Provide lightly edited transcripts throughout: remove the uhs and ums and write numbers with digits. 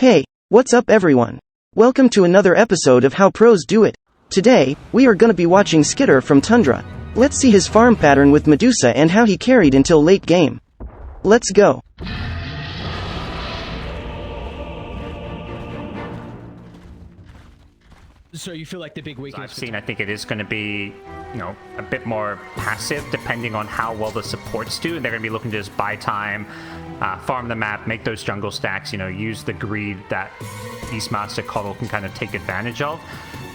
Hey, what's up everyone? Welcome to another episode of How Pros Do It. Today, we are gonna be watching Skiter from Tundra. Let's see his farm pattern with Medusa and how he carried until late game. Let's go. So you feel like the big weakness I've seen, I think it is going to be, a bit more passive depending on how well the supports do. They're going to be looking to just buy time, farm the map, make those jungle stacks, use the greed that Beastmaster Coddle can kind of take advantage of.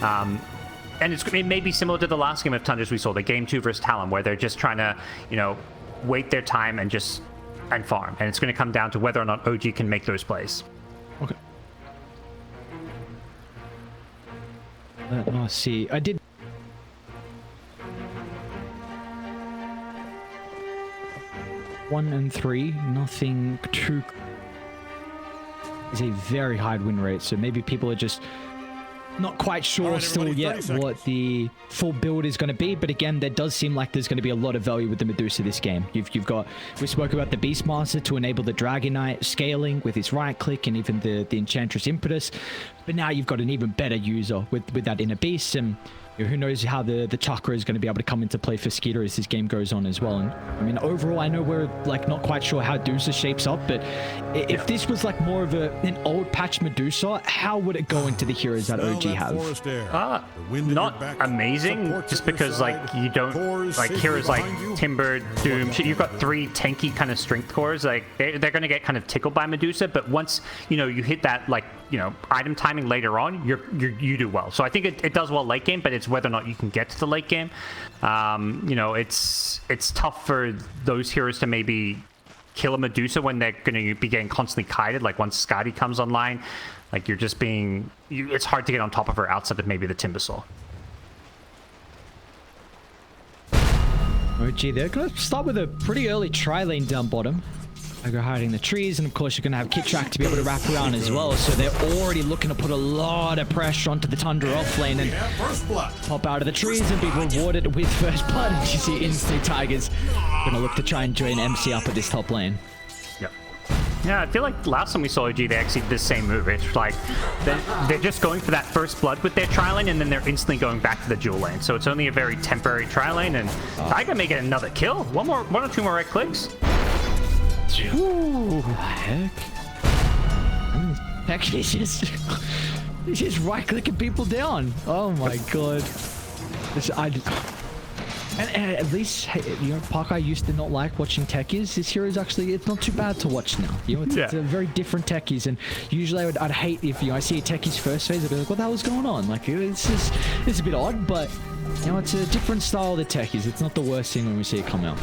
And it may be similar to the last game of Tundras we saw, the game 2 versus Talon, where they're just trying to, wait their time and farm. And it's going to come down to whether or not OG can make those plays. Okay. Let's see. I did. One and 3, nothing too. Is a very high win rate, so maybe people are just not quite sure still yet what the full build is going to be. But again, there does seem like there's going to be a lot of value with the Medusa this game. You've got, we spoke about the Beastmaster to enable the Dragon Knight scaling with his right click and even the Enchantress Impetus. But now you've got an even better user with that Inner Beast, and who knows how the Chakra is going to be able to come into play for Skiter as this game goes on as well. And I mean, overall, I know we're not quite sure how Medusa shapes up, but if this was more of an old patch Medusa, how would it go into the heroes that OG have? Not amazing, just because you don't heroes like Timber, Doom. You've got 3 tanky kind of strength cores. They're going to get kind of tickled by Medusa, but once you hit that item timing later on, you do well. So I think it does well late game, but it's whether or not you can get to the late game. It's tough for those heroes to maybe kill a Medusa when they're going to be getting constantly kited. Like once Scotty comes online, you're just being... it's hard to get on top of her outside of maybe the Timbersaw. OG, they're going to start with a pretty early tri-lane down bottom. I go hiding the trees, and of course you're going to have Kit Track to be able to wrap around as well, so they're already looking to put a lot of pressure onto the Tundra off lane and pop out of the trees and be rewarded with first blood. And you see Instinct Tigers going to look to try and join MC up at this top lane. Yep. Yeah, I feel like last time we saw OG, they actually did the same move. It's they're just going for that first blood with their tri-lane, and then they're instantly going back to the dual lane. So it's only a very temporary tri-lane, and Tiger may get another kill. One or two more right clicks. Ooh, heck. Heck, he's just right-clicking people down. Oh my god. And at least, Parker used to not like watching techies. This hero is actually, it's not too bad to watch now. It's a very different techies, and usually I'd hate if I see a techie's first phase, I'd be like, what the hell is going on? It's a bit odd, but it's a different style of the techies. It's not the worst thing when we see it come out.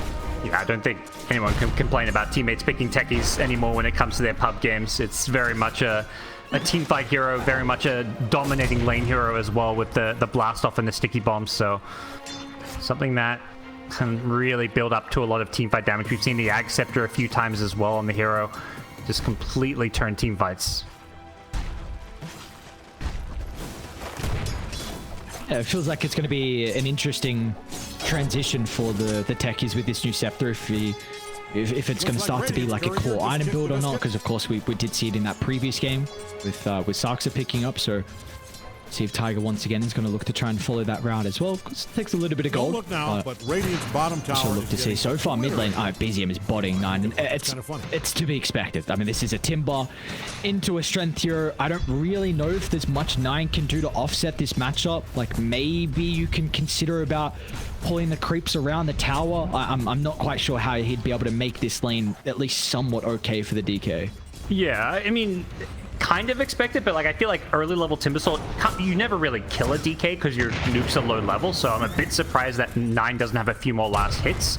Yeah, I don't think anyone can complain about teammates picking techies anymore when it comes to their pub games. It's very much a teamfight hero, very much a dominating lane hero as well, with the blast off and the sticky bombs. So something that can really build up to a lot of teamfight damage. We've seen the Ag Scepter a few times as well on the hero, just completely turn teamfights. Yeah, it feels like it's going to be an interesting transition for the techies with this new scepter, if it's going to start to be like a core item build or not, because of course we did see it in that previous game with Sarksa picking up. So see if Tiger once again is going to look to try and follow that route as well, because it takes a little bit of gold. Look now, but Radiant's bottom tower. So look to see so far mid lane. BZM is botting 9, and it's to be expected. I mean, this is a Timber into a strength hero. I don't really know if there's much 9 can do to offset this matchup. Maybe you can consider about pulling the creeps around the tower. I'm not quite sure how he'd be able to make this lane at least somewhat okay for the DK. Yeah, I mean, kind of expected, but I feel like early level Timbersaw, you never really kill a DK because your nuke's a low level, so I'm a bit surprised that 9 doesn't have a few more last hits.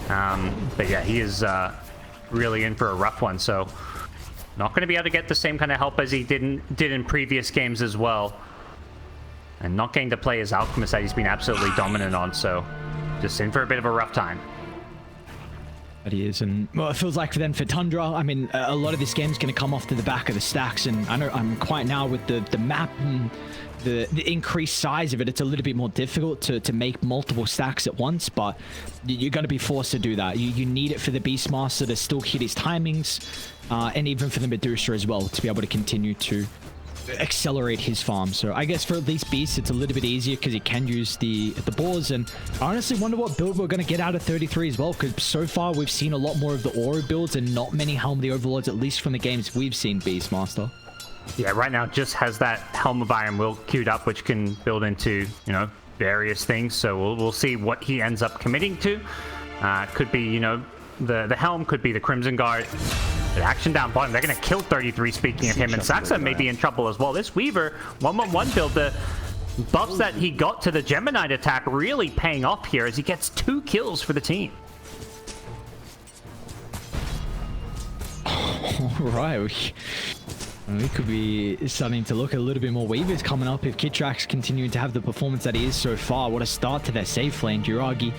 But yeah, he is really in for a rough one, so not going to be able to get the same kind of help as he did in previous games as well. And not getting to play as Alchemist that he's been absolutely dominant on, so just in for a bit of a rough time. That he is, and well, it feels like for Tundra, I mean, a lot of this game is going to come off to the back of the stacks, and I know I'm quite now with the map and the increased size of it, it's a little bit more difficult to make multiple stacks at once, but you're going to be forced to do that. You need it for the Beastmaster to still hit his timings, and even for the Medusa as well, to be able to continue to accelerate his farm. So I guess for these beasts it's a little bit easier because he can use the boars, and I honestly wonder what build we're going to get out of 33 as well, because so far we've seen a lot more of the aura builds and not many Helm of the Overlords, at least from the games we've seen Beastmaster. Yeah, right now just has that Helm of Iron Will queued up, which can build into, you know, various things, so we'll see what he ends up committing to. Could be, you know, the Helm, could be the Crimson Guard. The action down bottom, they're going to kill 33, speaking of him, and Saxa may be in trouble as well. This Weaver 1-1-1 build, the buffs that he got to the Gemini attack really paying off here as he gets 2 kills for the team. Alright, we could be starting to look a little bit more Weavers coming up if Kitrax continuing to have the performance that he is so far. What a start to their safe lane. Duragi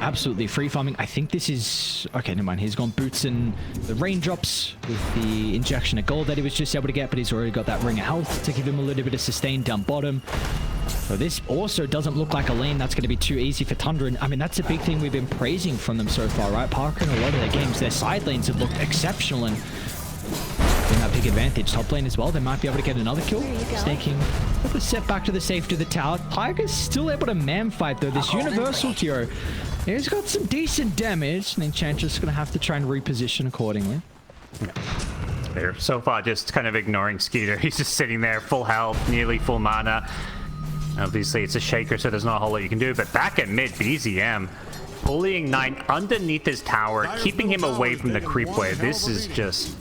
absolutely free farming. I think this is... Okay, never mind. He's gone boots and the raindrops with the injection of gold that he was just able to get, but he's already got that ring of health to give him a little bit of sustain down bottom. So this also doesn't look like a lane that's going to be too easy for Tundra. And I mean, that's a big thing we've been praising from them so far, right? Parker in a lot of their games, their side lanes have looked exceptional, and in that big advantage. Top lane as well, they might be able to get another kill. Staking a step back to the safety of the tower. Tiger's still able to man fight though. This universal hero, he's got some decent damage, and Enchantress going to have to try and reposition accordingly. They're so far just kind of ignoring Skeeter. He's just sitting there, full health, nearly full mana. Obviously, it's a shaker, so there's not a whole lot you can do. But back at mid, BZM bullying 9 underneath his tower, keeping him away from the creep wave. This is just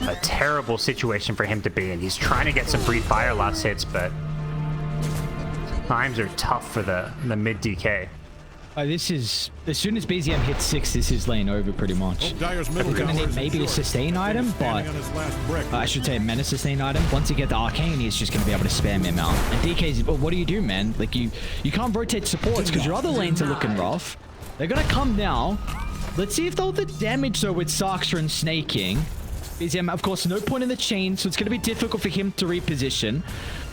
a terrible situation for him to be in. He's trying to get some free fire last hits, but times are tough for the mid DK. This is, as soon as BZM hits 6, this is lane over pretty much. We're going to need maybe a sustain item, but I should say a mana sustain item. Once you get the arcane, he's just going to be able to spam him out. And DK's, but what do you do, man? Like, you can't rotate supports because your other lanes are looking rough. They're going to come now. Let's see if they'll the damage though with Sakstra and snaking. BZM, of course, no point in the chain, so it's going to be difficult for him to reposition.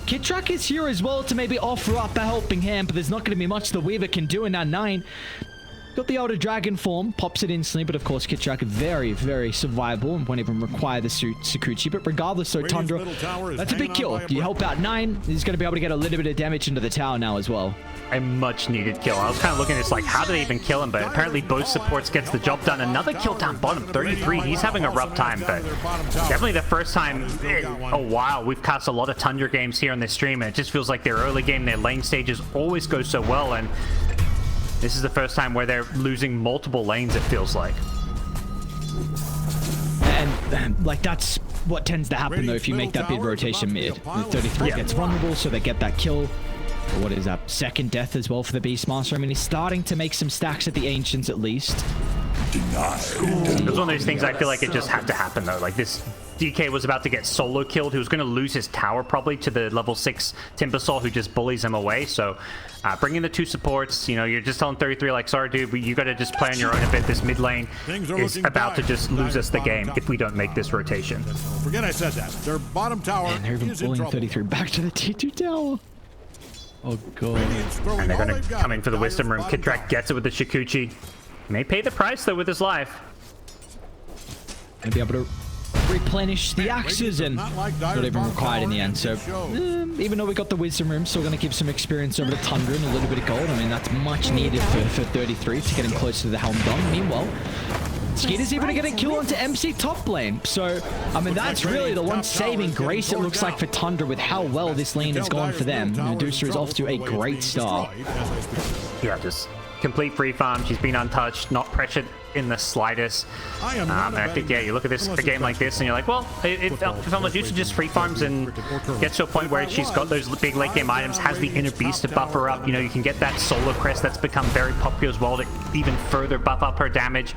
Kitrak is here as well to maybe offer up a helping hand, but there's not going to be much the Weaver can do in that 9. Got the Elder Dragon form, pops it instantly, but of course Kitrak very, very survivable and won't even require the Sakuchi. But regardless, so Tundra, that's a big kill. You help out 9, he's going to be able to get a little bit of damage into the tower now as well. A much needed kill. I was kind of looking at this like, how do they even kill him? But apparently both supports gets the job done. Another kill down bottom, 33. He's having a rough time, but definitely the first time in a while we've cast a lot of Tundra games here on this stream, and it just feels like their early game, their lane stages always go so well, and this is the first time where they're losing multiple lanes, it feels like. And like, that's what tends to happen though if you make that big rotation mid. The 33 gets vulnerable, so they get that kill. What is that? Second death as well for the Beastmaster. I mean, he's starting to make some stacks at the Ancients at least. It was one of those things I feel like it just had to happen though. Like, this DK was about to get solo killed. He was going to lose his tower probably to the level 6 Timbersaw who just bullies him away. So bringing the 2 supports, you know, you're just telling 33 like, sorry dude, you got to just play on your own a bit. This mid lane is about to just lose us the game if we don't make this rotation. Forget I said that. Their bottom tower and they're even bullying 33 back to the T2 tower. Oh god. And they're going to come in for the Wisdom Room. Kitrak gets it with the Shikuchi. May pay the price though with his life. Gonna be able to replenish the axes, and not even required in the end. So even though we got the Wisdom Room, still going to give some experience over to Tundra and a little bit of gold. I mean, that's much needed for 33 to get him closer to the Helm Dome. Meanwhile, Skeeter's even getting kill onto MC top lane. So, I mean, that's really the one saving grace it looks like for Tundra with how well this lane has gone for them. Medusa is off to a great start. Yeah, just complete free farm. She's been untouched, not pressured in the slightest. And I think, yeah, you look at this, a game like this, and you're like, well, if Medusa just free farms and gets to a point where she's got those big late game items, has the inner beast to buff her up, you know, you can get that solo crest that's become very popular as well to even further buff up her damage.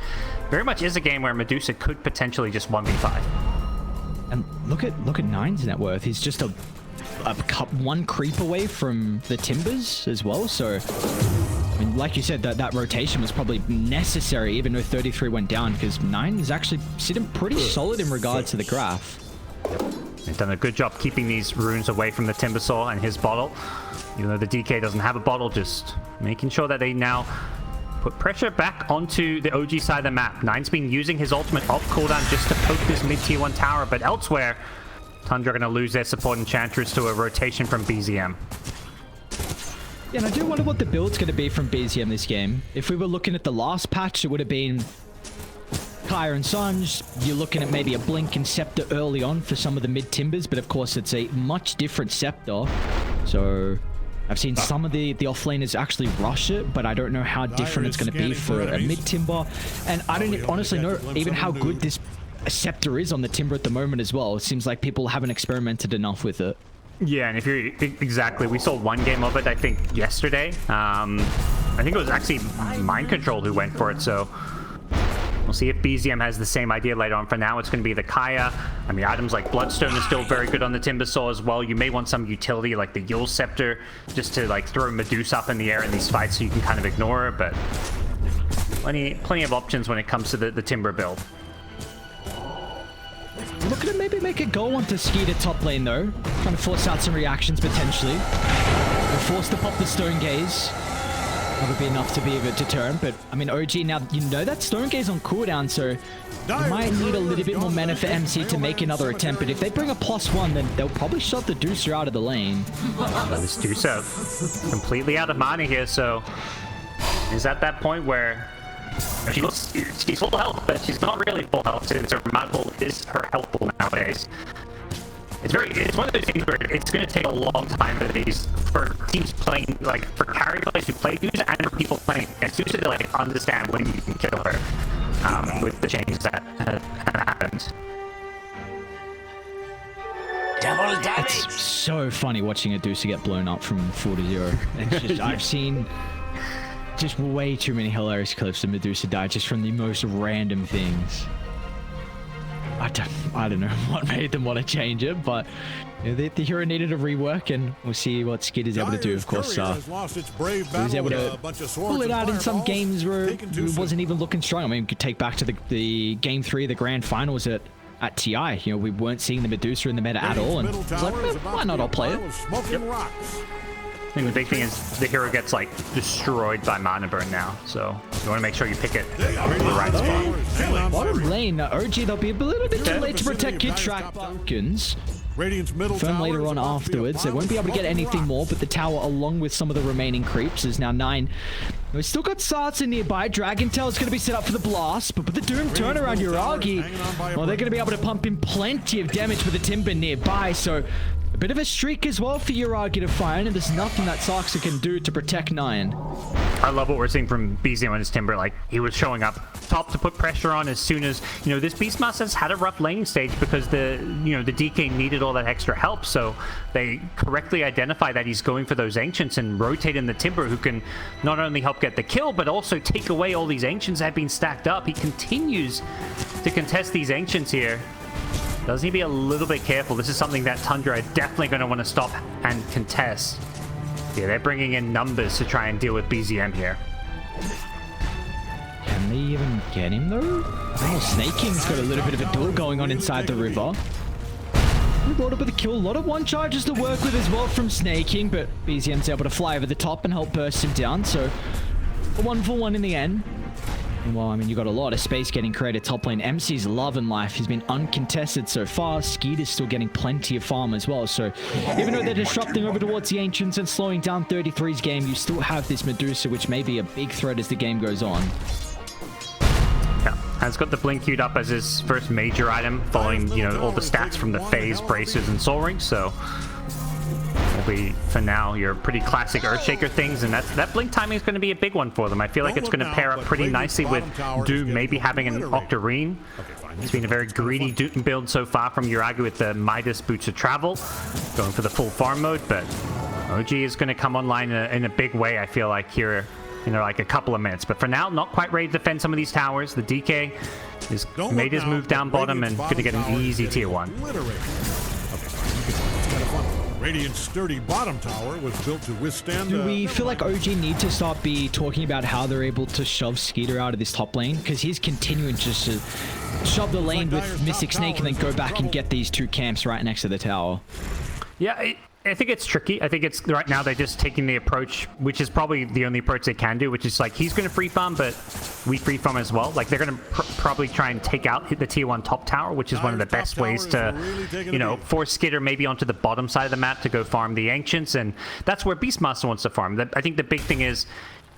Very much is a game where Medusa could potentially just 1v5. And look at 9's net worth. He's just one creep away from the Timbers as well. So, I mean, And like you said, that rotation was probably necessary, even though 33 went down, because 9 is actually sitting pretty solid in regards to the graph. They've done a good job keeping these runes away from the Timbersaw and his bottle. Even though the DK doesn't have a bottle, just making sure that they now put pressure back onto the OG side of the map. 9's been using his ultimate off cooldown just to poke this mid-tier 1 tower, but elsewhere, Tundra are going to lose their support Enchantress to a rotation from BZM. Yeah, and I do wonder what the build's going to be from BZM this game. If we were looking at the last patch, it would have been Kaya and Sanj. You're looking at maybe a Blink and Scepter early on for some of the mid-timbers, but of course it's a much different Scepter. So I've seen some of the offlaners actually rush it, but I don't know how different it's going to be for a mid-timber. And I don't honestly know even how good this Scepter is on the Timber at the moment as well. It seems like people haven't experimented enough with it. Yeah, and if you're exactly, we saw one game of it, I think, yesterday. I think it was actually Mind Control who went for it, so we'll see if BZM has the same idea later on. For now, it's going to be the Kaya. I mean, items like Bloodstone is still very good on the Timbersaw as well. You may want some utility like the Yule Scepter just to like throw Medusa up in the air in these fights so you can kind of ignore her, but plenty of options when it comes to the Timber build. Looking to maybe make a go onto SKiter top lane though. Trying to force out some reactions potentially. We're forced to pop the Stone Gaze. That would be enough to be able to turn, but I mean OG now, you know that Stone Gaze on cooldown, so you might need a little bit more mana for MC to make another attempt, but if they bring a +1, then they'll probably shut the Deucer out of the lane. Well, this Deucer completely out of mana here, so is at that point where she's full health, but she's not really full health since her model is her helpful nowadays. It's one of those things where it's going to take a long time for teams playing, like for carry players who play Deuce and for people playing against Deuce to like understand when you can kill her with the changes that have happened. It's so funny watching a Deuce get blown up from 4 to 0. It's just, I've seen just way too many hilarious clips of Medusa die just from the most random things. I don't know what made them want to change it, but you know, the hero needed a rework, and we'll see what Skid is able to do. Of course, he was able to pull it out in some games where it wasn't even looking strong. I mean, we could take back to the game 3 of the grand finals at TI. You know, we weren't seeing the Medusa in the meta at all, and it's like, why not? I'll play it. Yep. I think the big thing is the hero gets like destroyed by mana burn now, so you want to make sure you pick it in the right spot. Bottom lane, OG, they'll be a little bit too late to protect your track buckins. Firm later on afterwards. They won't be able to get anything more, but the tower, along with some of the remaining creeps, is now 9. We've still got Sartsa nearby. Dragon Tail's going to be set up for the blast, but with the Doom turnaround, Yuragi, well, they're going to be able to pump in plenty of damage with the Timber nearby, so a bit of a streak as well for Yuragi to find, and there's nothing that Sartsa can do to protect 9. I love what we're seeing from BZM on his Timber. Like, he was showing up top to put pressure on as soon as, you know, this Beastmaster's had a rough laning stage because the DK needed all that extra help. So they correctly identify that he's going for those Ancients and rotate in the Timber, who can not only help get the kill, but also take away all these Ancients that have been stacked up. He continues to contest these Ancients here. Does he be a little bit careful? This is something that Tundra are definitely going to want to stop and contest. Yeah, they're bringing in numbers to try and deal with BZM here. Can they even get him though? Oh, Snake King's got a little bit of a duel going on inside the river. We brought up with a kill. A lot of one charges to work with as well from Snake King, but BZM's able to fly over the top and help burst him down. So a 1-for-1 in the end. Well, I mean, you got a lot of space getting created top lane. MC's loving life. He's been uncontested so far. Skeeter's still getting plenty of farm as well. So even though they're disrupting over towards the Ancients and slowing down 33's game, you still have this Medusa, which may be a big threat as the game goes on. Yeah, has got the Blink queued up as his first major item, following, you know, all the stats from the Phase, Bracers, and Soul Ring. So will be, for now, your pretty classic Earthshaker things, and that Blink timing is going to be a big one for them. I feel like it's going to pair up pretty nicely with Doom maybe having an Octarine. It's been a very greedy Doom build so far from Yuragi with the Midas Boots of Travel, going for the full farm mode, but OG is going to come online in a big way, I feel like, here in like a couple of minutes. But for now, not quite ready to defend some of these towers. The DK has made his move down bottom and going to get an easy tier 1. Radiant's sturdy bottom tower was built to withstand. Do we feel like OG need to start talking about how they're able to shove Skeeter out of this top lane? Because he's continuing just to shove the lane with Mystic Snake and then go back and get these two camps right next to the tower. Yeah, I think it's tricky. I think it's right now they're just taking the approach, which is probably the only approach they can do, which is like he's going to free farm, but we free farm as well. Like they're going to probably try and take out the tier 1 top tower, which is one of the best ways to, you know, force Skitter maybe onto the bottom side of the map to go farm the Ancients, and that's where Beastmaster wants to farm. I think the big thing is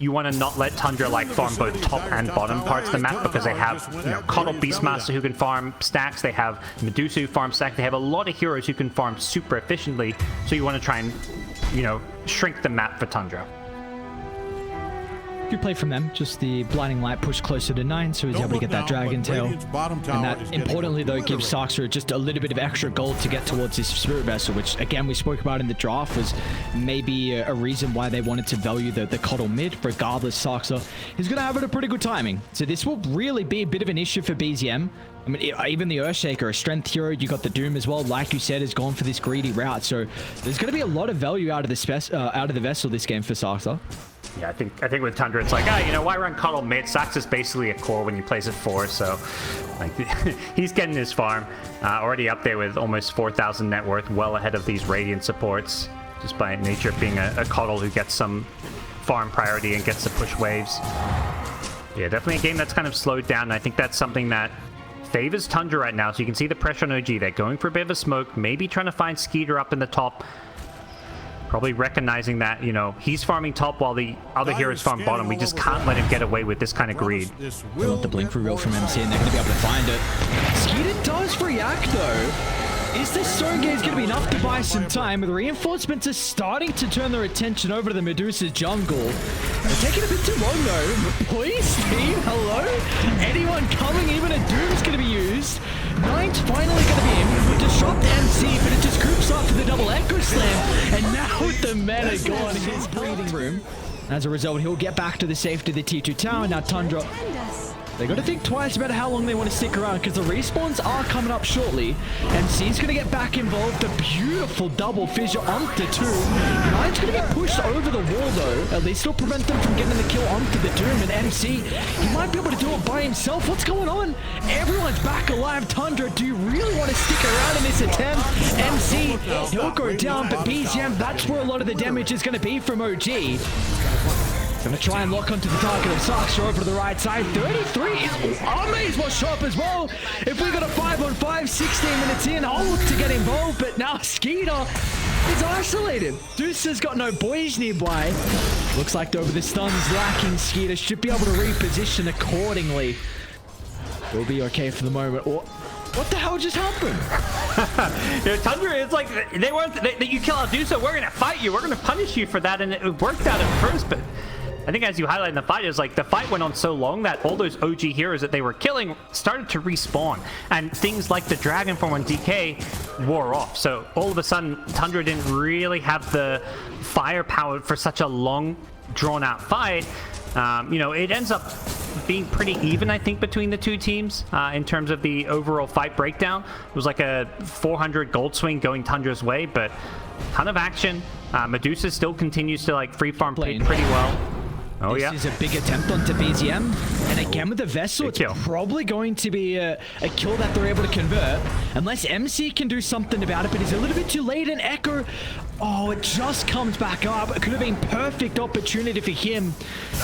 you want to not let Tundra like farm both top and bottom parts of the map, because they have, you know, Coddle Beastmaster who can farm stacks, they have Medusa who farm stacks, they have a lot of heroes who can farm super efficiently, so you want to try and, you know, shrink the map for Tundra. Good play from them. Just the Blinding Light push closer to 9, so he's able to get that Dragon Tail. And that, importantly though, gives Saxor just a little bit of extra gold to get towards this Spirit Vessel, which again we spoke about in the draft was maybe a reason why they wanted to value the Coddle mid. Regardless, Saxor is going to have it a pretty good timing. So this will really be a bit of an issue for BZM. I mean, even the Earthshaker, a strength hero, you got the Doom as well, like you said, has gone for this greedy route. So there's going to be a lot of value out of the Vessel this game for Saxor. Yeah, I think with Tundra, it's like, you know, why run Coddle mid? Sax is basically a core when you plays it 4, so like he's getting his farm already up there with almost 4,000 net worth, well ahead of these Radiant supports, just by nature of being a Coddle who gets some farm priority and gets to push waves. Yeah, definitely a game that's kind of slowed down, and I think that's something that favors Tundra right now. So you can see the pressure on OG. They're going for a bit of a smoke, maybe trying to find Skeeter up in the top. Probably recognizing that, you know, he's farming top while the other heroes farm bottom. We just can't let him get away with this kind of greed. They want the blink reveal from MC, and they're going to be able to find it. Skeeter does react, though. Is this Stone Gaze going to be enough to buy some time? The reinforcements are starting to turn their attention over to the Medusa jungle. They're taking a bit too long, though. Please, team, hello? Anyone coming? Even a Doom's going to be used. Nine's finally going to be in. We disrupt MC, but it just groups up for the double Echo Slam. And now the men are gone in his breathing room. As a result, he'll get back to the safety of the T2 tower. Now Tundra, they got to think twice about how long they want to stick around, because the respawns are coming up shortly. MC's going to get back involved. The beautiful double fissure onto 2. Nine's going to get pushed over the wall, though. At least it'll prevent them from getting the kill onto the Doom. And MC, he might be able to do it by himself. What's going on? Everyone's back alive. Tundra, do you really want to stick around in this attempt? MC, he'll go down, but BZM, that's where a lot of the damage is going to be from OG. Gonna try and lock onto the target of Saxor over to the right side. 33 is Amaze will show up as well. If we got a 5-on-5, 16 minutes in, I'll look to get involved, but now Skeeter is isolated. Deuce has got no boys nearby. Looks like over the stuns lacking, Skeeter should be able to reposition accordingly. We'll be okay for the moment. What the hell just happened? You know, Tundra, it's like you kill Medusa, we're gonna fight you, we're gonna punish you for that, and it worked out at first, but I think as you highlight in the fight, is like the fight went on so long that all those OG heroes that they were killing started to respawn, and things like the Dragon Form on DK wore off. So all of a sudden, Tundra didn't really have the firepower for such a long, drawn-out fight. You know, it ends up being pretty even, I think, between the two teams in terms of the overall fight breakdown. It was like a 400 gold swing going Tundra's way, but ton of action. Medusa still continues to like free farm pretty well. Oh, this is a big attempt onto BZM, and again with the Vessel, it's probably going to be a kill that they're able to convert, unless MC can do something about it, but he's a little bit too late, and Echo, oh, it just comes back up. It could have been perfect opportunity for him.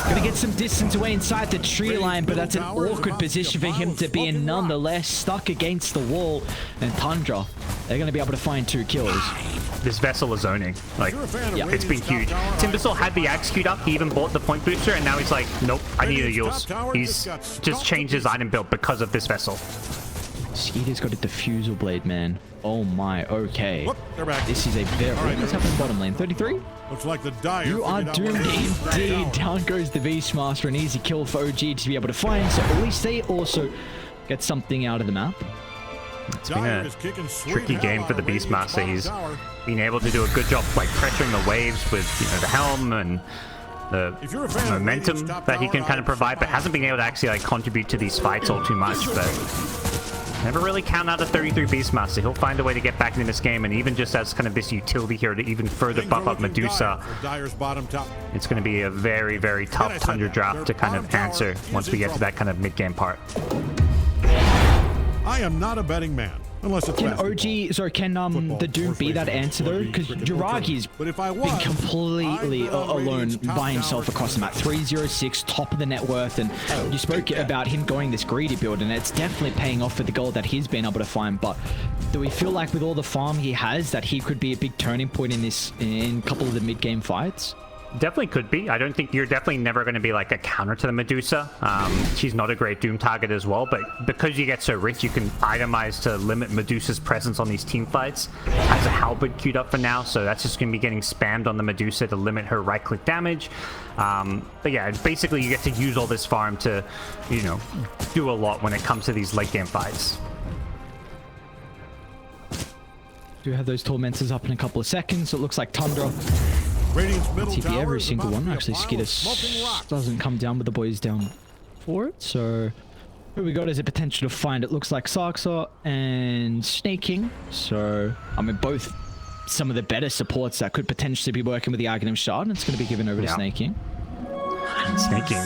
Gonna get some distance away inside the tree line, but that's an awkward position for him to be in nonetheless, stuck against the wall, and Tundra, they're gonna be able to find 2 kills. This Vessel is zoning. Like, it's been huge. Timbersaw had the Axe queued up. He even bought the point booster, and now he's like, nope, I need a use. He's just changed his item build because of this Vessel. Skeeter's got a diffusal blade, man. Oh my, okay. This is a very... What's happening bottom lane? 33? Looks like the Dire. You are doomed indeed. Down goes the Beastmaster. An easy kill for OG to be able to find, so at least they also get something out of the map. It's been a tricky game for the Beastmaster. He's been able to do a good job like pressuring the waves with, you know, the helm and the momentum that he can kind of provide, but hasn't been able to actually like contribute to these fights all too much. But Never really count out a 33 Beastmaster. He'll find a way to get back into this game, and even just as kind of this utility here to even further buff up Medusa, it's going to be a very, very tough Tundra draft to kind of answer once we get to that kind of mid-game part. I am not a betting man. Unless it's can the Doom be that answer though? Because Jiragi's been completely alone by himself across the map. 306, top of the net worth, and you spoke about him going this greedy build, and it's definitely paying off for the gold that he's been able to find. But do we feel like with all the farm he has that he could be a big turning point in a couple of the mid-game fights? Definitely could be. I don't think you're definitely never going to be like a counter to the Medusa. She's not a great Doom target as well, but because you get so rich, you can itemize to limit Medusa's presence on these team fights. Has a halberd queued up for now, so that's just going to be getting spammed on the Medusa to limit her right-click damage. But yeah, basically you get to use all this farm to, you know, do a lot when it comes to these late-game fights. Do have those Tormentors up in a couple of seconds. So it looks like Tundra TP every single one. Actually, Skiter doesn't come down, but the boys down for it. So who we got as a potential to find? It looks like Sarksa and Snaking. So I mean, both some of the better supports that could potentially be working with the Aghanim Shard, and it's going to be given over to Snaking. Snaking,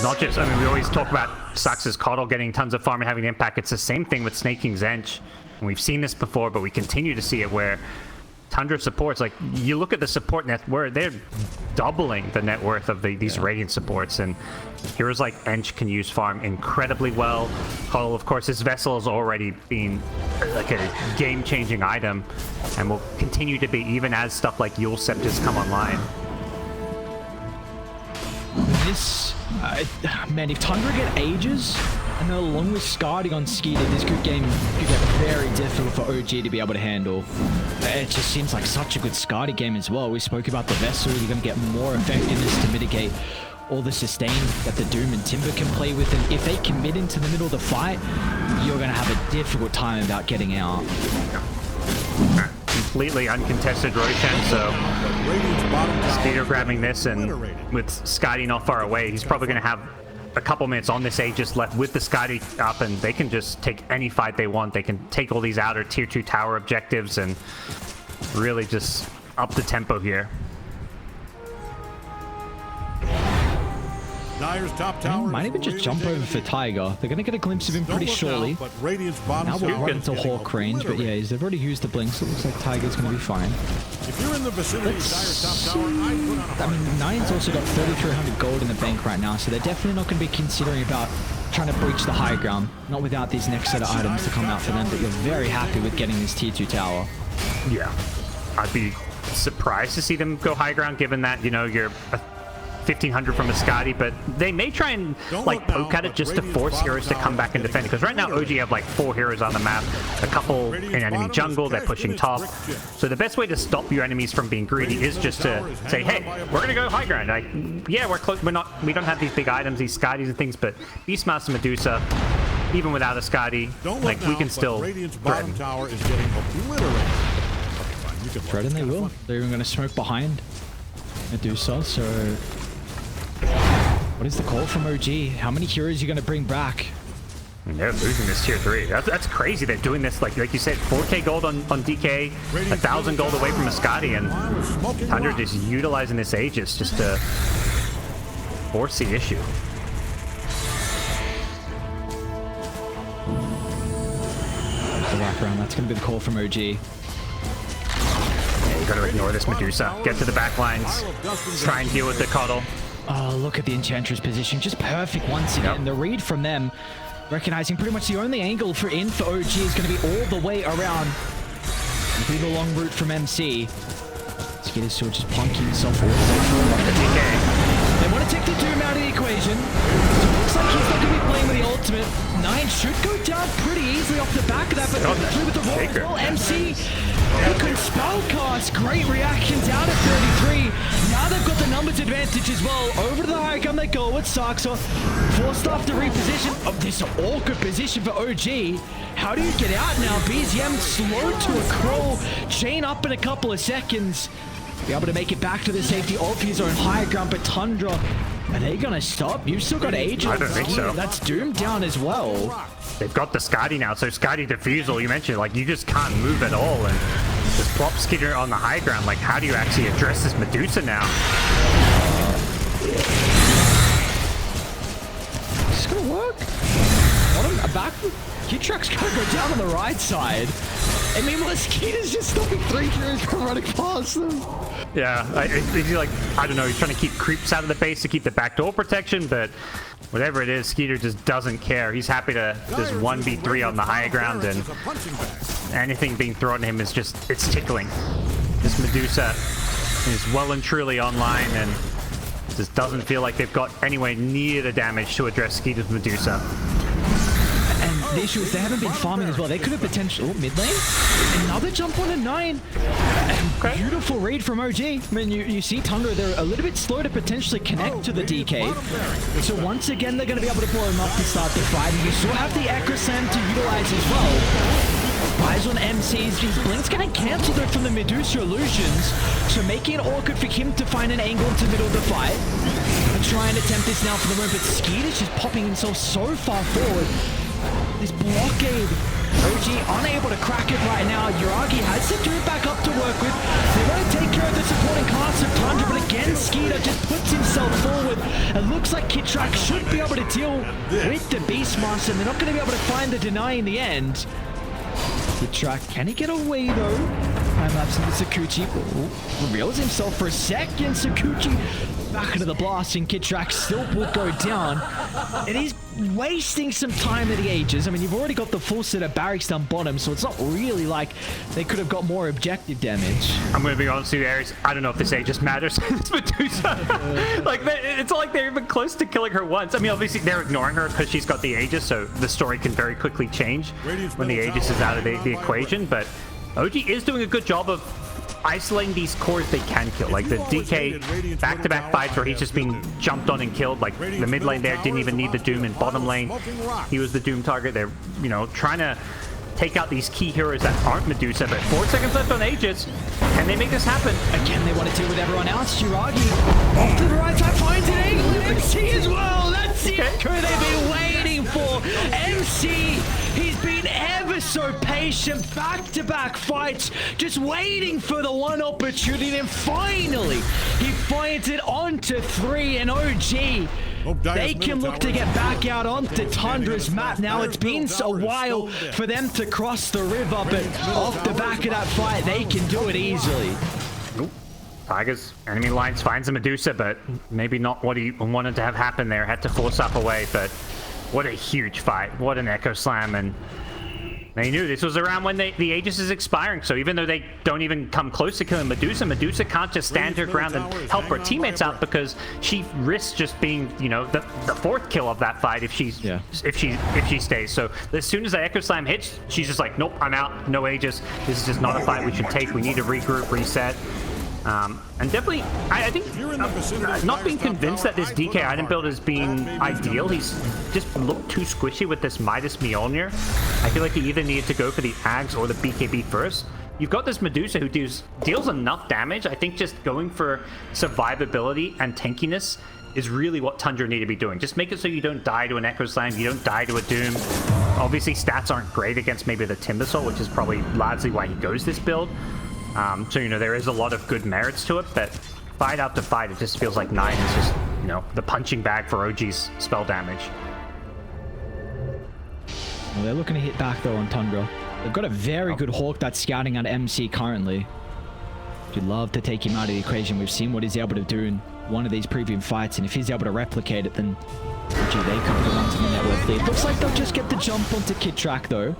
not just, I mean, we always talk about Sax's Coddle getting tons of farm and having an impact. It's the same thing with Snaking's Ench. And we've seen this before, but we continue to see it where Tundra supports, like, you look at the support net worth, they're doubling the net worth of these Radiant supports, and heroes like Ench can use farm incredibly well. Coddle, of course, his Vessel has already been like a game-changing item, and will continue to be even as stuff like Yule Scepters come online. This, man, if Tundra get Aegis, and then along with Skadi on Skeeter, this good game could get very difficult for OG to be able to handle. It just seems like such a good Skadi game as well. We spoke about the Vessel, you're going to get more effectiveness to mitigate all the sustain that the Doom and Timber can play with, and if they commit into the middle of the fight, you're going to have a difficult time about getting out. Completely uncontested Roshan, so Skeeter grabbing this, and with Skadi not far away, he's probably going to have a couple minutes on this Aegis left with the Skadi up, and they can just take any fight they want. They can take all these outer tier 2 tower objectives and really just up the tempo here. Top tower might even just jump over for Tiger. They're going to get a glimpse of him pretty shortly. Now we're right into Hawk range, but yeah, they've already used the blink, so it looks like Tiger's going to be fine. If you're in the vicinity of Dire's top tower, I mean, Nine's also got 3,300 gold in the bank right now, so they're definitely not going to be considering about trying to breach the high ground. Not without these next set of items to come out for them, but you're very happy with getting this tier 2 tower. Yeah, I'd be surprised to see them go high ground, given that, you know, you're 1,500 from a Skadi, but they may try and like poke at it just to force heroes to come back and defend, because right now OG have like 4 heroes on the map, a couple in enemy jungle, they're pushing top, so the best way to stop your enemies from being greedy is just to say, hey, we're gonna go high ground. Like, yeah, we're close, we don't have these big items, these Skadis and things, but Beastmaster Medusa, even without a Skadi, like, we can still threaten. Threaten they will. They're even gonna smoke behind Medusa, so what is the call from OG? How many heroes are you going to bring back? They're losing this tier 3. That's crazy. They're doing this, like you said, 4k gold on DK, 1,000 gold away from a Skadi, and Tundra just utilizing this Aegis just to force the issue. The wraparound, that's going to be the call from OG. You gotta ignore this Medusa. Get to the back lines. Try and deal with the Coddle. Oh, look at the Enchantress position. Just perfect once again. The read from them, recognizing pretty much the only angle for OG is going to be all the way around. Be the long route from MC. Skitter's still just plunking himself forward. They want to take the Doom out of the equation. So it looks like he's not going to be playing with the ultimate. Nine should go down pretty easily off the back of that, but through with the roll as well. MC, he could spellcast. Great reaction down at 33. Now they've got the numbers advantage as well. Over to the high ground they go with Sarksa. Forced off the reposition. Oh, this awkward position for OG. How do you get out now? BZM slowed to a crawl. Chain up in a couple of seconds. Be able to make it back to the safety of his own high ground, but Tundra Are they gonna stop? You've still got Age. I don't think so. That's Doom down as well. They've got the Skady now, so Skady Diffusal, you mentioned, like, you just can't move at all, and just plop Skiter on the high ground. Like, how do you actually address this Medusa now? Is this gonna work? A back. Kitrak's gonna go down on the right side. I mean, Skiter's just stopping 3 heroes from running past them. Yeah, he's like, I don't know, he's trying to keep creeps out of the base to keep the backdoor protection, but whatever it is, Skiter just doesn't care. He's happy to just 1v3 on the high ground, and anything being thrown at him is just, it's tickling. This Medusa is well and truly online, and just doesn't feel like they've got anywhere near the damage to address Skiter's Medusa. And the issue is they haven't been farming as well. They could have potential mid lane. Another jump on a 9. And beautiful read from OG. I mean, you see Tundra, they're a little bit slow to potentially connect to the DK. So once again, they're going to be able to blow him up to start the fight. And you still have the Echo Slam to utilize as well. Eyes on MCs. His Blink's getting cancelled though from the Medusa illusions. So making it awkward for him to find an angle into the middle of the fight. And try and attempt this now for the moment. But Skiter's just popping himself so far forward. This blockade. OG unable to crack it right now. Yuragi has to do it back up to work with. They want to take care of the supporting class of Tundra, but again, Skiter just puts himself forward. It looks like Kitrak should be able to deal with the Beastmaster, and they're not going to be able to find the deny in the end. Kitrak, can he get away though? Time-lapse into Sakuchi. Reveals himself for a second. Sakuchi back into the blast, and Kitrak still will go down. And he's wasting some time at the Ages. I mean, you've already got the full set of barracks down bottom, so it's not really like they could have got more objective damage. I'm going to be honest with you, Aries. I don't know if this Aegis matters. It's Medusa. Like, it's not like they're even close to killing her once. I mean, obviously, they're ignoring her because she's got the Aegis, so the story can very quickly change when the Aegis is out of the equation. But OG is doing a good job of isolating these cores they can kill. Like the DK back-to-back fights where he's just being jumped on and killed. Like the mid lane there didn't even need the Doom. In bottom lane, he was the Doom target. They're, you know, trying to take out these key heroes that aren't Medusa. But 4 seconds left on Aegis. Can they make this happen? Again, they want to deal with everyone else. Jiragi off to the right side finds an angle. MC as well. That's the echo they've been waiting for. MC, he's been ever so patient. Back-to-back fights, just waiting for the one opportunity. And finally, he finds it onto 3, and OG. They can look to get back out onto Tundra's map now. It's been a while for them to cross the river, but off the back of that fight, they can do it easily. Nope. Tigers, enemy lines finds a Medusa, but maybe not what he wanted to have happen there. Had to force up away, but what a huge fight. What an Echo Slam, and they knew this was around when the Aegis is expiring, so even though they don't even come close to killing Medusa, Medusa can't just stand her ground and help her teammates out because she risks just being, you know, the 4th kill of that fight if she stays. So as soon as the Echo Slam hits, she's just like, nope, I'm out, no Aegis. This is just not a fight we should take. We need to regroup, reset. And definitely, I think, not being convinced that this DK item build is being ideal. He's just looked too squishy with this Midas Mjolnir. I feel like he either needed to go for the Ags or the BKB first. You've got this Medusa who deals enough damage. I think just going for survivability and tankiness is really what Tundra need to be doing. Just make it so you don't die to an Echo Slam, you don't die to a Doom. Obviously, stats aren't great against maybe the Timbersaw, which is probably largely why he goes this build. So, you know, there is a lot of good merits to it, but fight after fight, it just feels like 9 is just, you know, the punching bag for OG's spell damage. Well, they're looking to hit back, though, on Tundra. They've got a very good Hawk that's scouting at MC currently. You'd love to take him out of the equation. We've seen what he's able to do in one of these previous fights, and if he's able to replicate it, then OG, they come to the ones in the network lead. Looks like they'll just get the jump onto Kitrak, though.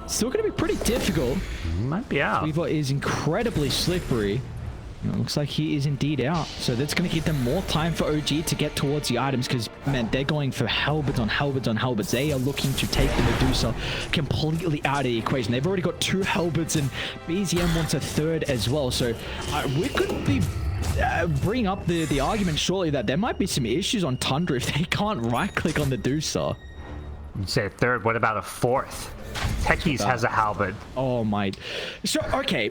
Still going to be pretty difficult. Might be out. Weaver is incredibly slippery. It looks like he is indeed out. So that's going to give them more time for OG to get towards the items because, man, they're going for halberds on halberds on halberds. They are looking to take the Medusa completely out of the equation. They've already got 2 halberds and BZM wants a 3rd as well. So we could be bring up the argument shortly that there might be some issues on Tundra if they can't right-click on the Medusa. You say a 3rd, what about a 4th? Techies has a halberd. Oh my. So, okay.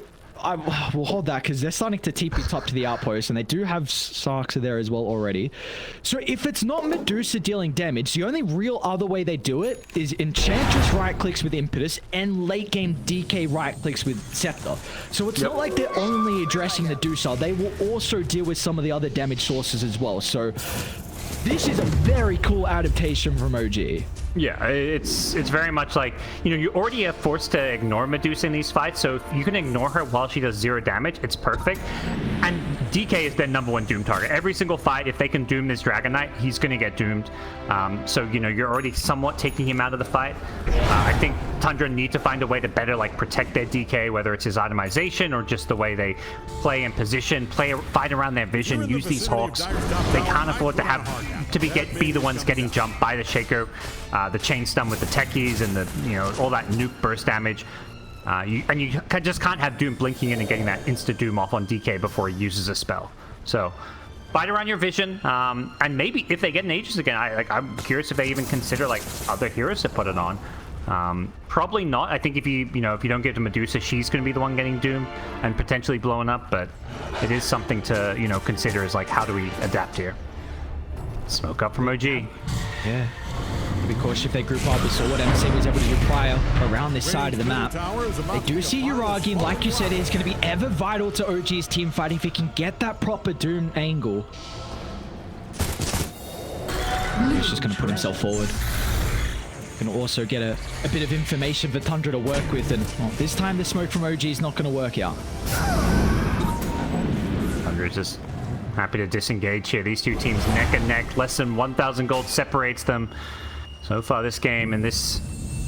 we'll hold that because they're starting to TP top to the outpost, and they do have Sarksa there as well already. So if it's not Medusa dealing damage, the only real other way they do it is Enchantress right-clicks with Impetus and late-game DK right-clicks with Scepter. So it's not like they're only addressing the Medusa. They will also deal with some of the other damage sources as well. So this is a very cool adaptation from OG. Yeah, it's very much like, you know, you already are forced to ignore Medusa in these fights, so if you can ignore her while she does 0 damage, it's perfect. And DK is their #1 Doom target. Every single fight, if they can Doom this Dragon Knight, he's going to get doomed. So, you know, you're already somewhat taking him out of the fight. I think Tundra need to find a way to better, like, protect their DK, whether it's his itemization or just the way they play in position, fight around their vision, use these Hawks. They can't afford to have be the ones getting jumped by the Shaker. The chain stun with the techies and the, you know, all that nuke burst damage. You just can't have Doom blinking in and getting that insta Doom off on DK before he uses a spell. So fight around your vision, and maybe if they get an Aegis again, I'm curious if they even consider like other heroes to put it on. Probably not. I think if you don't get to Medusa, she's going to be the one getting Doom and potentially blowing up. But it is something to, you know, consider, is like, how do we adapt here? Smoke up from OG. Yeah. Be cautious if they group up. We saw what MC was able to do prior around this side of the map. They do see Uragi, and like you said, it's going to be ever vital to OG's team fight if he can get that proper Doom angle. He's just going to put himself forward. Going to also get a bit of information for Tundra to work with, and well, this time the smoke from OG is not going to work out. Tundra's just happy to disengage here. These two teams neck and neck. Less than 1,000 gold separates them. So far this game and this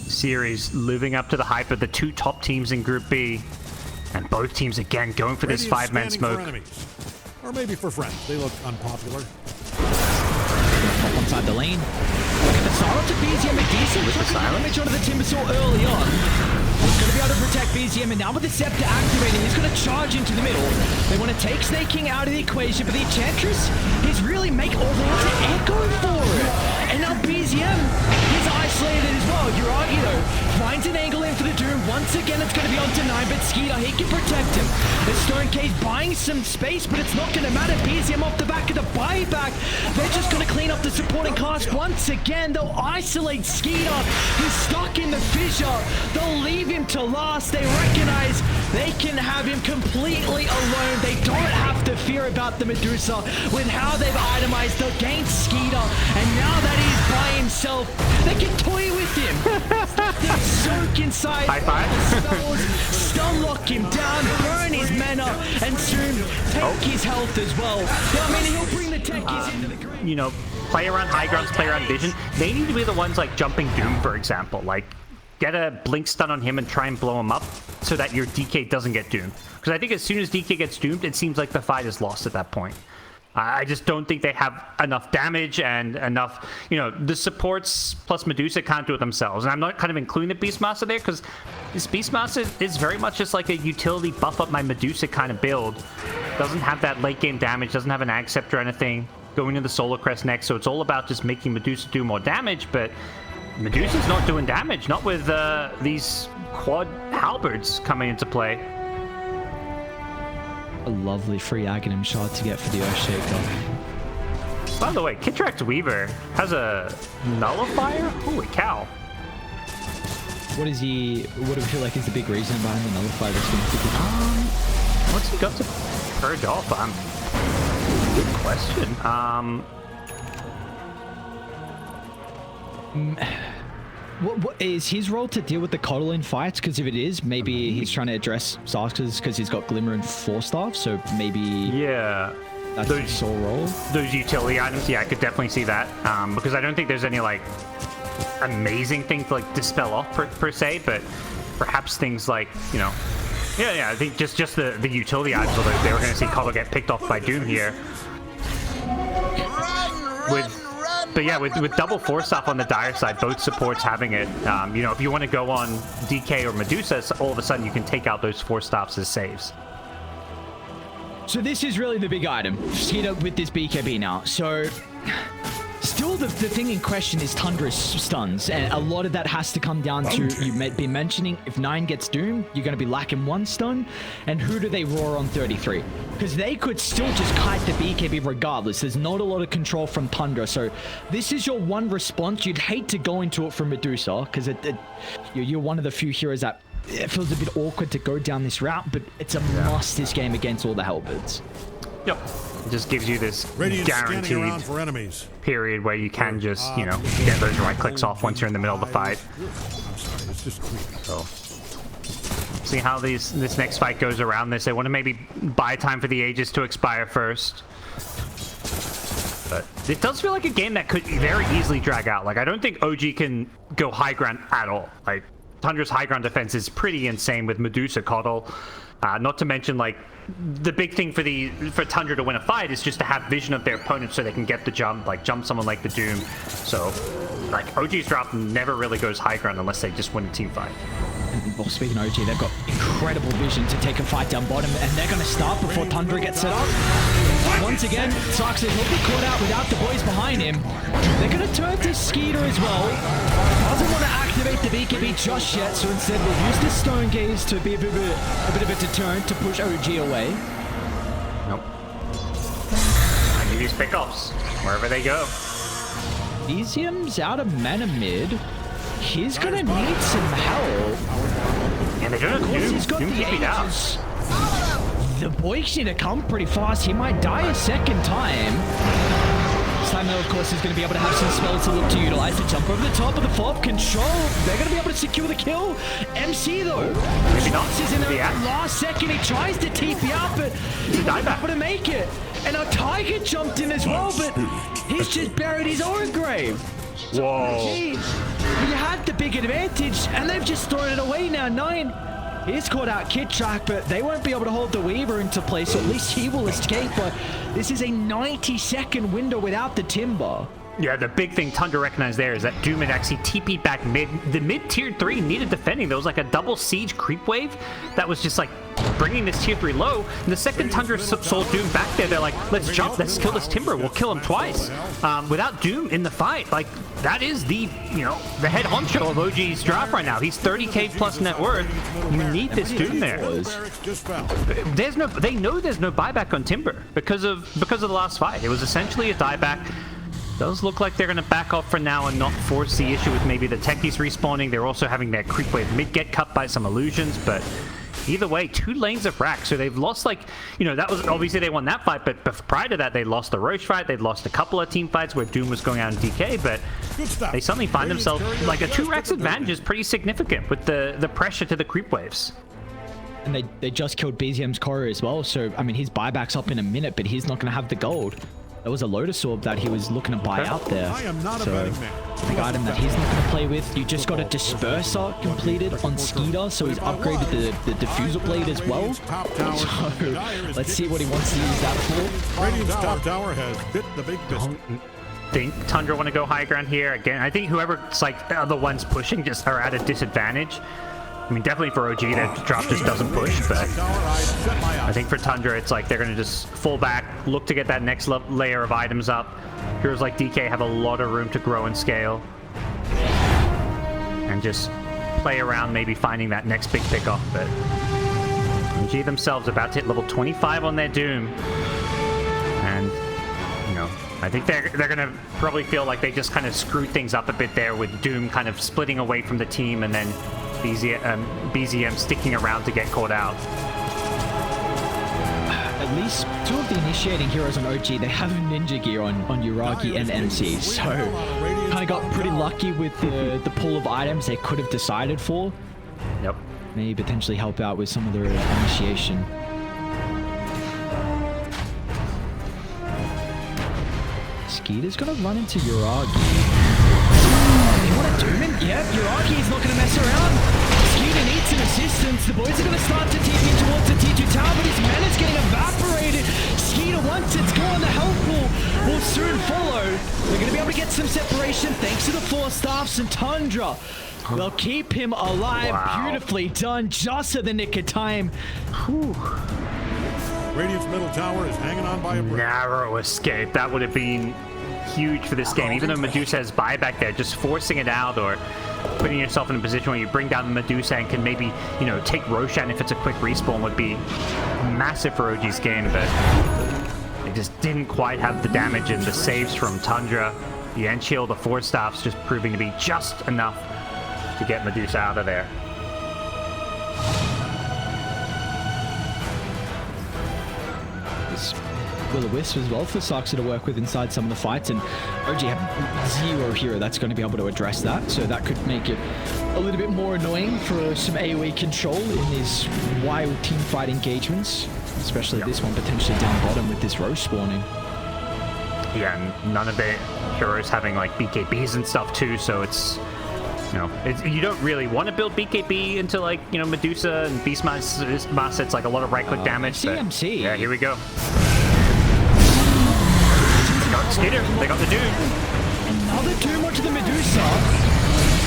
series living up to the hype of the two top teams in Group B. And both teams again going for this 5-man smoke. Or maybe for friends. They look unpopular. Top inside the lane. Look at the silence of BZM and decent with the damage onto the Timbersaw early on. He's going to be able to protect BZM, and now with the Scepter activating, he's going to charge into the middle. They want to take Snake King out of the equation, but the Enchantress is really making all the to echo for it. And now BZM is isolated as well. Uragi, though, finds an angle in for the Doom. Once again, it's going to be on to 9, but Skiter, he can protect him. The Incase buying some space, but it's not going to matter. BZM off the back of the buyback. They're just going to clean up the supporting class once again. They'll isolate Skiter. He's stuck in the fissure. They'll leave him to last. They recognize they can have him completely alone. They don't have to fear about the Medusa with how they've itemized against Skiter. And now that he's by himself, they can toy with him. They soak inside. High five. Stun lock him down, burn his mana, and soon take his health as well. I mean, he'll bring the techies into the grave. You know, play around high grounds, play around vision. They need to be the ones like jumping Doom, for example. Like, get a blink stun on him and try and blow him up so that your DK doesn't get doomed. Because I think as soon as DK gets doomed, it seems like the fight is lost at that point. I just don't think they have enough damage and enough, you know, the supports plus Medusa can't do it themselves. And I'm not kind of including the Beastmaster there because this Beastmaster is very much just like a utility buff up my Medusa kind of build. Doesn't have that late game damage, doesn't have an Ag Scepter or anything. Going to the Solar Crest next, so it's all about just making Medusa do more damage, but Medusa's not doing damage, not with these quad halberds coming into play. A lovely free Aghanim shard to get for the Earthshaker. By the way, Kitrax Weaver has a Nullifier? Holy cow. What do we feel like is the big reason behind the Nullifier that's been picked What's he got to purge off? Good question. What is his role to deal with the Coddle in fights? Because if it is, maybe he's trying to address Sark's because he's got Glimmer and Force Staff, so maybe that's his sole role. Those utility items, yeah, I could definitely see that. Because I don't think there's any like amazing thing to like dispel off per se, but perhaps things like, you know, yeah, I think just the utility items, although they were going to see Coddle get picked off by Doom here. But yeah, with double Force Staff on the Dire side, both supports having it, you know, if you want to go on DK or Medusa, all of a sudden you can take out those Force Staffs as saves. So this is really the big item. Skiter with this BKB now. So still still the thing in question is Tundra's stuns, and a lot of that has to come down to, you've been mentioning, if 9 gets doomed, you're going to be lacking 1 stun, and who do they roar on 33? Because they could still just kite the BKB regardless. There's not a lot of control from Tundra, so this is your one response. You'd hate to go into it from Medusa, because you're one of the few heroes that it feels a bit awkward to go down this route, but it's a must this game against all the Halberds. Yep. It just gives you this guaranteed for enemies. period where you can just, you know, get those right clicks off once you're in the middle of the fight. I'm sorry, it's just creepy. So, see how this next fight goes around this. They want to maybe buy time for the Aegis to expire first. But it does feel like a game that could very easily drag out. Like, I don't think OG can go high ground at all. Like, Tundra's high ground defense is pretty insane with Medusa Coddle. Not to mention, like, the big thing for Tundra to win a fight is just to have vision of their opponent so they can get the jump, like jump someone like the Doom. So, like, OG's drop never really goes high ground unless they just win a team fight. Well, speaking of OG, they've got incredible vision to take a fight down bottom, and they're going to start before Tundra gets set up. Once again, Sarkson will be caught out without the boys behind him. They're going to turn to Skeeter as well. Doesn't want to activate the BKB just yet, so instead we'll use the Stone Gaze to be a bit of a deterrent to push OG away. Nope. I need these pickoffs wherever they go. Elysium's out of mana mid. He's going to need some help. And they don't Of course, he's got the Aegis. The boys need to come pretty fast. He might die a second time. Slimer, of course, is going to be able to have some spells to look to utilize to jump over the top of the FOB control. They're going to be able to secure the kill. MC, though. Maybe not. Is in the last second. He tries to TP out, but he's not able to make it. And our Tiger jumped in as well, but he's just buried his own grave. Whoa. He had the big advantage, and they've just thrown it away now. 9. He's caught out Kid Track, but they won't be able to hold the Weaver into place, so at least he will escape. But this is a 90-second window without the Timber. Yeah, the big thing Tundra recognized there is that Doom had actually TP'd back mid. The mid tier 3 needed defending. There was like a double siege creep wave that was just like bringing this tier 3 low. And the second Tundra saw Doom back there, they're like, let's jump, let's kill this Timber. We'll kill him twice. Without Doom in the fight, like, that is the, you know, the head honcho of OG's draft right now. He's 30k plus net worth. You need this Doom there. There's no, they know there's no buyback on Timber because of the last fight. It was essentially a dieback. Does look like they're going to back off for now and not force the issue with maybe the techies respawning. They're also having their creep wave mid get cut by some illusions, but either way, 2 lanes of rack. So they've lost, like, you know, that was obviously they won that fight, but prior to that, they lost the Roche fight. They'd lost a couple of team fights where Doom was going out in DK, but they suddenly find themselves like a 2 racks advantage is pretty significant with the pressure to the creep waves. And they just killed BZM's Corey as well, so I mean his buyback's up in a minute, but he's not going to have the gold. That was a Lotus Orb that he was looking to buy out there. So, big item that he's not going to play with. You just got a Disperser completed on Skeeter, so he's upgraded the Diffuser Blade as well. So, let's see what he wants to use that for. Radiant's top tower has bit the big biscuit. Think Tundra want to go high ground here. Again, I think whoever's like the ones pushing just are at a disadvantage. I mean, definitely for OG, that drop just doesn't push, but I think for Tundra, it's like they're going to just fall back, look to get that next layer of items up. Heroes like DK have a lot of room to grow and scale. And just play around, maybe finding that next big pickoff, but OG themselves about to hit level 25 on their Doom. And, you know, I think they're going to probably feel like they just kind of screwed things up a bit there with Doom kind of splitting away from the team and then BZM sticking around to get caught out. At least 2 of the initiating heroes on OG, they have ninja gear on Uragi and MC, so kind of got pretty lucky with the pool of items they could have decided for. Yep. Maybe potentially help out with some of their initiation. Skeeter's gonna run into Uragi. You want to Doom him? Yep, Uragi's not gonna mess around. Skeeter needs some assistance. The boys are gonna start to TP in towards the T2 tower, but his mana's getting evaporated. Skeeter, once it's gone, the help will soon follow. They're gonna be able to get some separation thanks to the 4 staffs, and Tundra will keep him alive. Wow. Beautifully done, just at the nick of time. Whew. Radiant's middle tower is hanging on by a breath. Narrow escape. That would have been huge for this game. Even though Medusa has buyback there, just forcing it out or putting yourself in a position where you bring down the Medusa and can maybe, you know, take Roshan if it's a quick respawn would be massive for OG's game, but they just didn't quite have the damage and the saves from Tundra. The end shield, the Force Staff's just proving to be just enough to get Medusa out of there. This Will-O-Wisp as well for Saxa to work with inside some of the fights, and OG have zero hero that's going to be able to address that, so that could make it a little bit more annoying for some AoE control in these wild team fight engagements, especially this one potentially down bottom with this Roche spawning. Yeah, and none of the heroes having like BKBs and stuff too, so it's, you know, you don't really want to build BKB into like, you know, Medusa and Beastmaster. It's like a lot of right-click damage. CMC. Yeah, here we go. Got Skiter. They got the Doom. Another Doom onto the Medusa.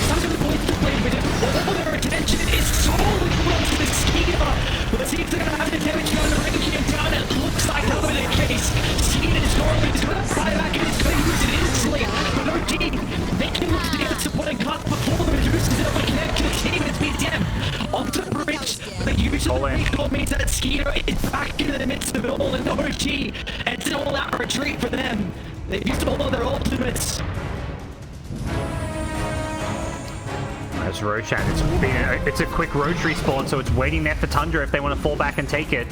Some of the points to play with it. All their attention is solely put onto the Skiter. Let's see if they're going to have the damage going to break him down. It looks like that with a case. Skiter is going, but he's going to fly back and he's going to use it instantly. But no team. They can look to get support and cut before the Medusa is able to connect to the team. It's BTM onto the bridge. The use of the recall means that Skiter is back in the midst of it all, and OG. It's an all-out retreat for them. They've used all of their ultimates. That's Roshan. It's a quick Roche respawn, so it's waiting there for Tundra if they want to fall back and take it.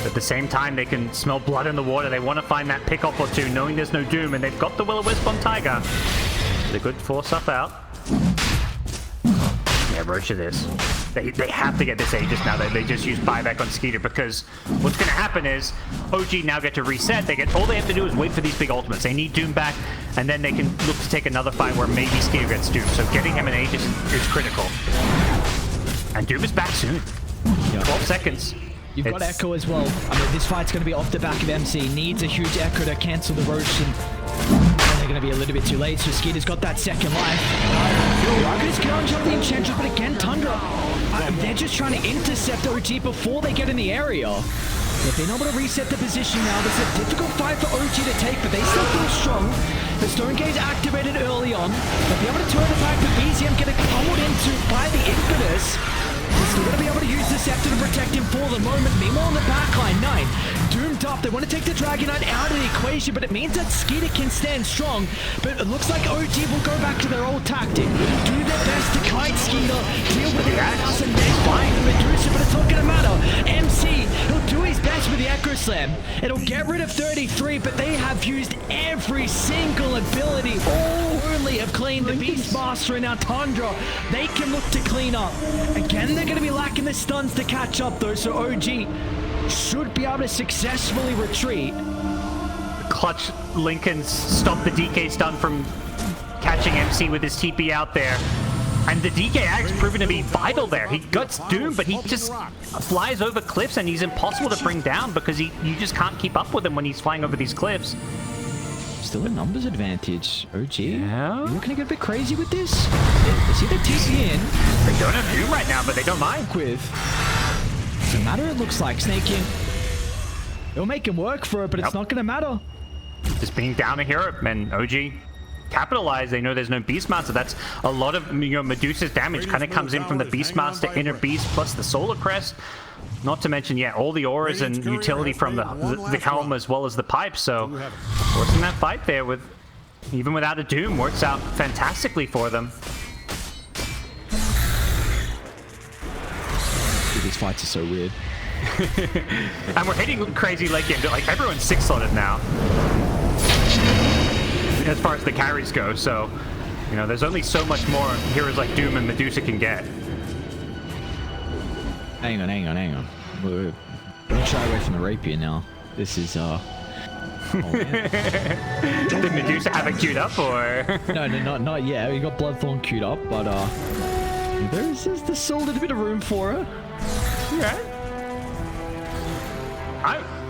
At the same time, they can smell blood in the water. They want to find that pick-off or two, knowing there's no Doom, and they've got the Will-O-Wisp on Tiger. They're good for stuff out. Yeah, Roche it is. They have to get this Aegis now. They just use buyback on Skiter, because what's going to happen is OG now get to reset. All they have to do is wait for these big ultimates. They need Doom back, and then they can look to take another fight where maybe Skiter gets Doom. So getting him an Aegis is critical. And Doom is back soon. 12 seconds. You've got Echo as well. I mean, this fight's going to be off the back of MC. Needs a huge Echo to cancel the Roche, and they're going to be a little bit too late. So Skiter's got that second life. Rocket's going to jump the Enchantress, but again, Tundra. They're just trying to intercept OG before they get in the area. They've been able to reset the position now. This is a difficult fight for OG to take, but they still feel strong. The Stone Gaze activated early on. They'll be able to turn it back, but BZM getting pummeled into by the Impetus. They're still going to be able to use the Scepter to protect him for the moment. Meanwhile, on the backline, 9 doomed up. They want to take the Dragon Knight out of the equation, but it means that Skiter can stand strong. But it looks like OG will go back to their old tactic. Do their best to kite Skiter, deal with the Axe, and then find the Medusa, but it's not going to matter. MC, he'll do his best with the Echo Slam. It'll get rid of 33, but they have used every single ability. All only have cleaned the Beastmaster and now Tundra. They can look to clean up. Again, they're going to be lacking the stuns to catch up though, so OG should be able to successfully retreat. Clutch Lincoln's stopped the DK stun from catching MC with his TP out there. And the DK Ag's proven to be vital there. He guts Doom, but he just flies over cliffs and he's impossible to bring down because you just can't keep up with him when he's flying over these cliffs. Still a numbers advantage. OG, yeah. You're looking to get a bit crazy with this? They see the TP in. They don't have Doom right now, but they don't mind. Doesn't matter, it looks like. Snake in. It'll make him work for it, but it's not going to matter. Just being down a hero, and OG capitalize. They know there's no Beastmaster. That's a lot of, you know, Medusa's damage kind of comes in from the Beastmaster, Inner Beast, plus the Solar Crest. Not to mention, yeah, all the auras and utility from the helm as well as the pipe. So forcing that fight there with, even without a Doom, works out fantastically for them. These fights are so weird. And we're hitting crazy late game. Like, everyone's 6-slotted now, as far as the carries go. So, you know, there's only so much more heroes like Doom and Medusa can get. Hang on. We're gonna shy away from the rapier now. This is, oh, Did Medusa have it queued up, or? No, not yet. We got Bloodthorn queued up, but, there's still a little bit of room for it. Yeah.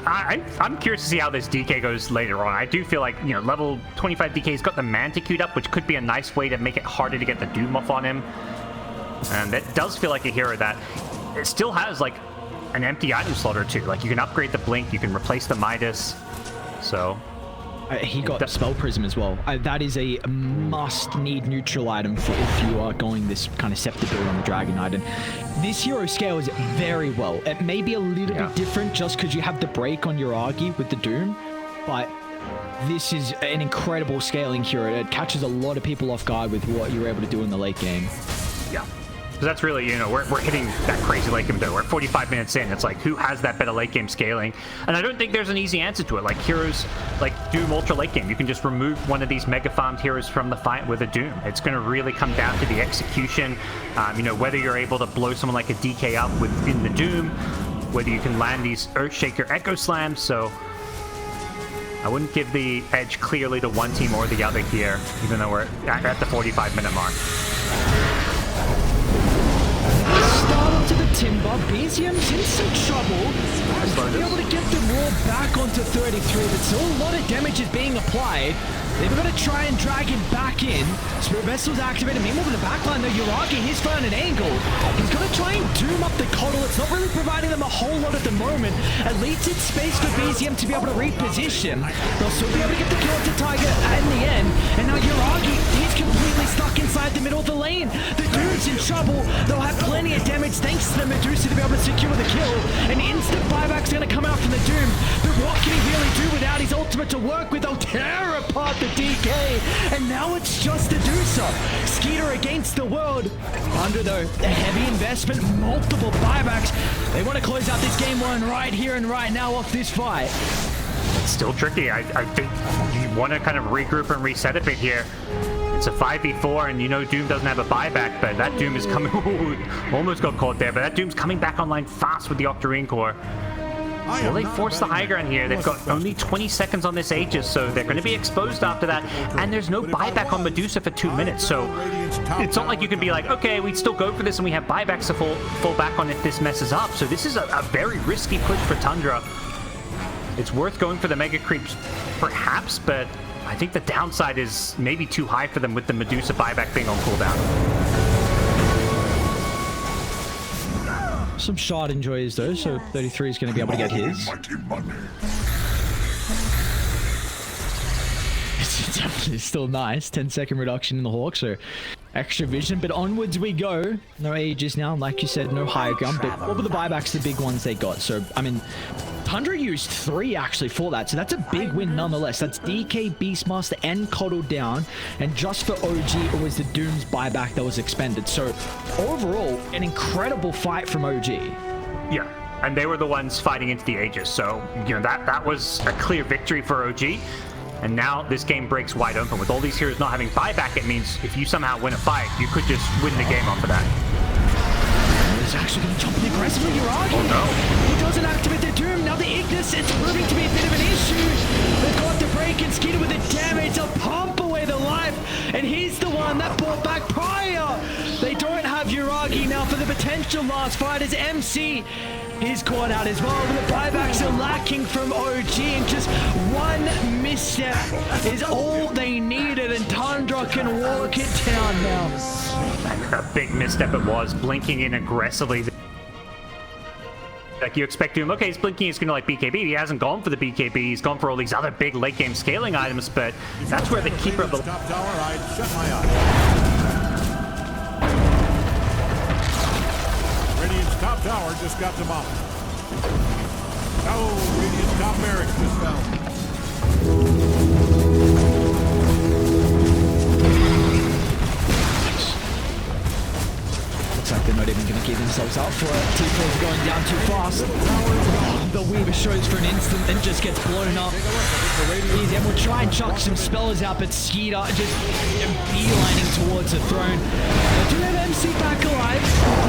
I'm curious to see how this DK goes later on. I do feel like, you know, level 25 DK's got the Manta queued up, which could be a nice way to make it harder to get the Doom off on him. And that does feel like a hero that it still has, like, an empty item slot or two. Like, you can upgrade the Blink, you can replace the Midas. So, He got Spell Prism as well. That is a must-need neutral item for if you are going this kind of Scepter build on the Dragon Knight. And this hero scales very well. It may be a little bit different just because you have the break on your Argy with the Doom, but this is an incredible scaling hero. It catches a lot of people off guard with what you're able to do in the late game. Yeah. So that's really, you know, we're hitting that crazy late game though. We're 45 minutes in. It's like, who has that better late game scaling? And I don't think there's an easy answer to it. Like, heroes like Doom Ultra late game, you can just remove one of these mega farmed heroes from the fight with a Doom. It's going to really come down to the execution. You know, whether you're able to blow someone like a DK up within the Doom, whether you can land these Earthshaker Echo Slams. So I wouldn't give the edge clearly to one team or the other here, even though we're at the 45-minute mark. Start onto the Timber. BZM's in some trouble. Be able to get the Roar back onto 33, but still a lot of damage is being applied. They've got to try and drag him back in. Spirit Vessel's activated. Meanwhile, in the backline, though, Yuragi, he's found an angle. He's got to try and doom up the Coddle. It's not really providing them a whole lot at the moment. At least it's space for BZM to be able to reposition. They'll still be able to get the kill to Tiger in the end. And now Yuragi, he's completely stuck inside the middle of the lane. The Doom's in trouble. They'll have plenty of damage thanks to the Medusa to be able to secure the kill. An instant buyback's going to come out from the Doom. But what can he really do without his ultimate to work with? They'll tear apart the DK, and now it's just Medusa. Skeeter against the world. Under the heavy investment, multiple buybacks. They want to close out this game one right here and right now off this fight. It's still tricky. I think you want to kind of regroup and reset a bit here. It's a 5v4, and you know Doom doesn't have a buyback, but that Doom is coming. Almost got caught there, but that Doom's coming back online fast with the Octarine Core. Will they force the high ground here? They've got only 20 seconds on this Aegis, so they're going to be exposed after that. And there's no buyback on Medusa for 2 minutes, so it's not like you can be like, okay, we'd still go for this and we have buybacks to fall back on if this messes up. So this is a very risky push for Tundra. It's worth going for the Mega Creeps, perhaps, but I think the downside is maybe too high for them with the Medusa buyback being on cooldown. Some shot enjoys though, so 33 is going to be able to get his. It's definitely still nice. 10-second reduction in the Hawk, so extra vision, but onwards we go. No Aegis now, like you said, no high ground, but what were the buybacks, the big ones they got? So, I mean, Tundra used 3 actually for that, so that's a big win nonetheless. That's DK, Beastmaster, and Coddle down, and just for OG, it was the Doom's buyback that was expended. So, overall, an incredible fight from OG. Yeah, and they were the ones fighting into the Aegis, so, you know, that was a clear victory for OG. And now this game breaks wide open. With all these heroes not having buyback, it means if you somehow win a fight, you could just win the game off of that. He's actually going to jump in aggressively, Yuragi. Oh no. He doesn't activate the Doom. Now the Ignis, it's proving to be a bit of an issue. They've got the break and Skeeter with the damage. They'll pump away the life. And he's the one that brought back prior. They don't have Yuragi now for the potential last fight as MC. He's caught out as well, but the buybacks are lacking from OG, and just one misstep is all they needed, and Tundra can walk it down now. A big misstep it was, blinking in aggressively. Like you expect him, okay, he's blinking, he's gonna like BKB. He hasn't gone for the BKB, he's gone for all these other big late game scaling items, but that's where the keeper of the top tower, I'd shut my eyes. Radiant's top tower just got demolished. Oh, Radiant's top barracks just fell. Looks like they're not even going to keep themselves up for it. T-Play's going down too fast. The Weaver shows for an instant and just gets blown up. Easy, and we'll try and chuck some spells out, but Skeeter just beelining towards the throne. They do have MC back alive.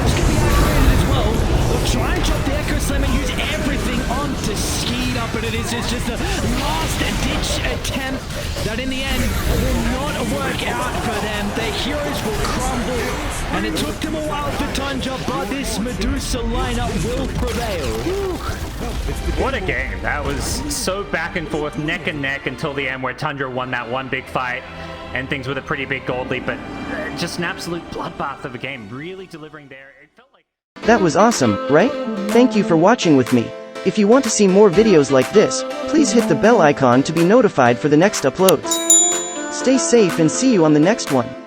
This could be activated as well. They'll try and chop the Echo Slam and use everything onto Skeeter, but it is just a last-ditch attempt that in the end will not work out for them. Their heroes will crumble, and it took them a while for Tundra, but this Medusa lineup will prevail. What a game. That was so back and forth, neck and neck until the end where Tundra won that one big fight and things with a pretty big gold lead, but just an absolute bloodbath of a game, really delivering there. It felt like... That was awesome, right? Thank you for watching with me. If you want to see more videos like this, please hit the bell icon to be notified for the next uploads. Stay safe and see you on the next one.